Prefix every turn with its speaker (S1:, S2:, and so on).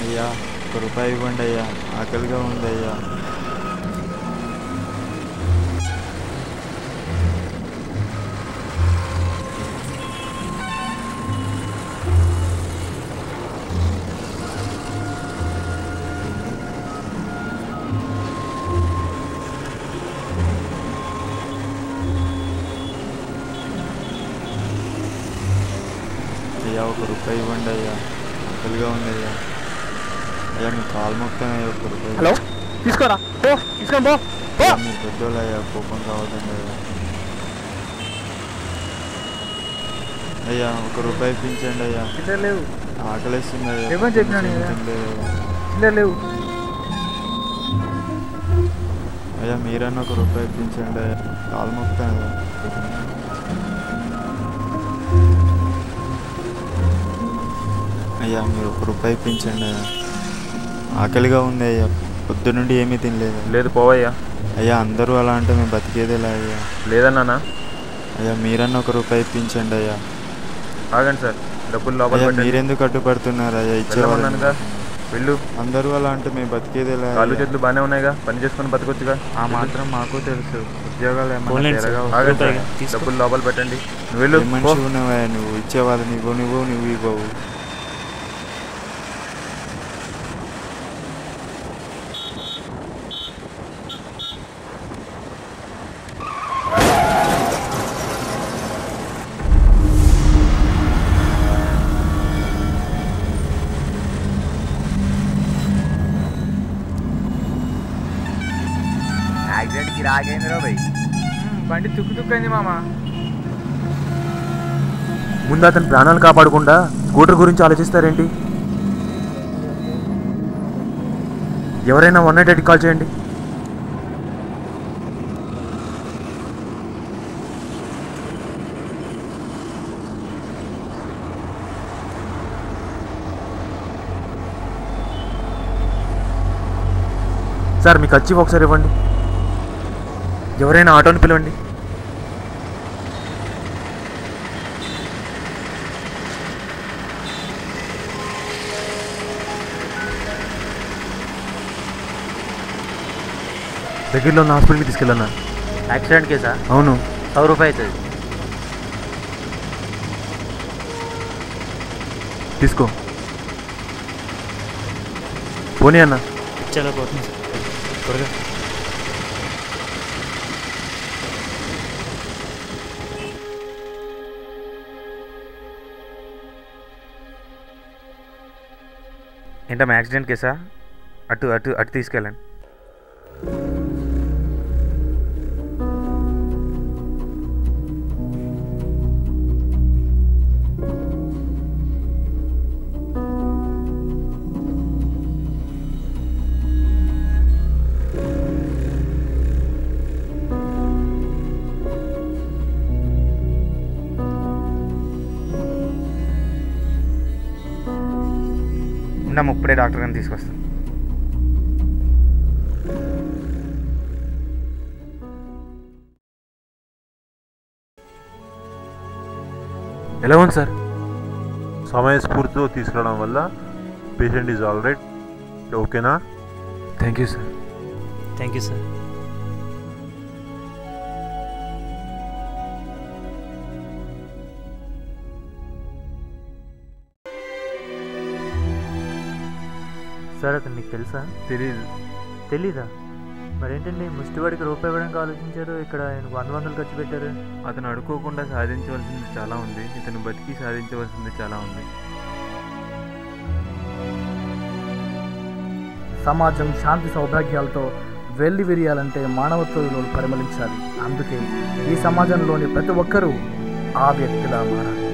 S1: అయ్యా, ₹1 ఇవ్వండి అయ్యా, ఆకలిగా ఉందయ్యా. అయ్యా, ₹1 ఇవ్వండి అయ్యా, ఆకలిగా ఉందయ్యా. అయ్యా, మీ కాలు మొక్తానయ్యా, ₹1.
S2: హలో, తీసుకోరా, తీసుకొని పో.
S1: మీరు పెద్దోళ్ళు అయ్యా, కోపం కావద్దండి అయ్యా. అయ్యా, ₹1 ఇప్పించండి అయ్యా,
S2: చిల్లర లేవు.
S1: ఆకలిస్తుంది అయ్యా.
S2: ఏమని చెప్పినాను కదా, చిల్లర లేవు.
S1: అయ్యా, మీరన్నా ₹1 ఇప్పించండి అయ్యా, కాలు మొక్తాను అయ్యా. అయ్యా, మీరు ₹1 ఇప్పించండి అయ్యా, ఆకలిగా ఉంది అయ్యా, పొద్దు నుండి ఏమీ తినలేదు.
S3: లేదు, పోవయ్యా.
S1: అయ్యా, అందరూ అలా అంటే మేము బతికేదేలా అయ్యా.
S3: లేదన్నా.
S1: అయ్యా, మీరన్నా ₹1 ఇప్పించండి అయ్యా.
S3: ఆగండి సార్, డబ్బులు లోపల
S1: అయ్యా,
S3: పెట్టండి.
S1: మీరెందుకు అడ్డుపడుతున్నారు అయ్యా?
S3: ఇచ్చేవాళ్ళనుగా వెళ్ళు.
S1: అందరూ అలా అంటే మేము బతికేదేలా?
S3: కాళ్ళు చేతులు బాగానే ఉన్నాయిగా, పని చేసుకుని బతకొచ్చుగా.
S1: ఆ మాత్రం మాకు తెలుసు, ఉద్యోగాలు ఏమన్నా
S3: ఆగండి సార్, డబ్బులు లోపల పెట్టండి. నువ్వు వెళ్ళు.
S1: మనిషి ఉన్నావా నువ్వు? ఇచ్చేవాళ్ళు నువ్వు ఇవ్వవు.
S4: యాక్సిడెంట్కి రాగైంది రా భయ్.
S2: బండి తుక్కు మామ.
S3: ముందు అతని ప్రాణాలు కాపాడకుండా స్కూటర్ గురించి ఆలోచిస్తారేంటి? ఎవరైనా 188 కాల్ చేయండి. సార్, మీకు వచ్చి ఒకసారి ఇవ్వండి. ఎవరైనా ఆటోని పిలవండి. దగ్గరలో ఉన్న హాస్పిటల్కి తీసుకెళ్ళన్నా.
S4: యాక్సిడెంట్ కేసా?
S3: అవును.
S4: ₹100 అవుతుంది.
S3: తీసుకో. పోనీ అన్న.
S2: చాలా పోతుంది సార్, త్వరగా.
S3: ఏంటమ్మా, యాక్సిడెంట్ కేసా? అటు అటు అటు తీసుకెళ్ళండి. ఇప్పుడే డాక్టర్ గారిని తీసుకొస్తాను. ఎలా ఉంది సార్?
S5: సమయస్ఫూర్తితో తీసుకురావడం వల్ల పేషెంట్ ఈజ్ ఆల్ రైట్. ఓకేనా?
S3: Thank you sir.
S2: Thank you sir.
S6: Sir, అతను మీకు తెలుసా? తెలీదా? మరేంటండి ముష్టివాడికి ₹1 ఇవ్వడానికి ఆలోచించారు, ఇక్కడ ఆయనకు 100 ఖర్చు పెట్టారు.
S1: అతను అడుకోకుండా సాధించవలసింది చాలా ఉంది, ఇతను బతికి సాధించవలసింది చాలా ఉంది.
S7: సమాజం శాంతి సౌభాగ్యాలతో వెళ్లి విరియాలంటే మానవత్వ విలువలు పరిమళించాలి. అందుకే ఈ సమాజంలోని ప్రతి ఒక్కరూ ఆ వ్యక్తిలా మారాలి.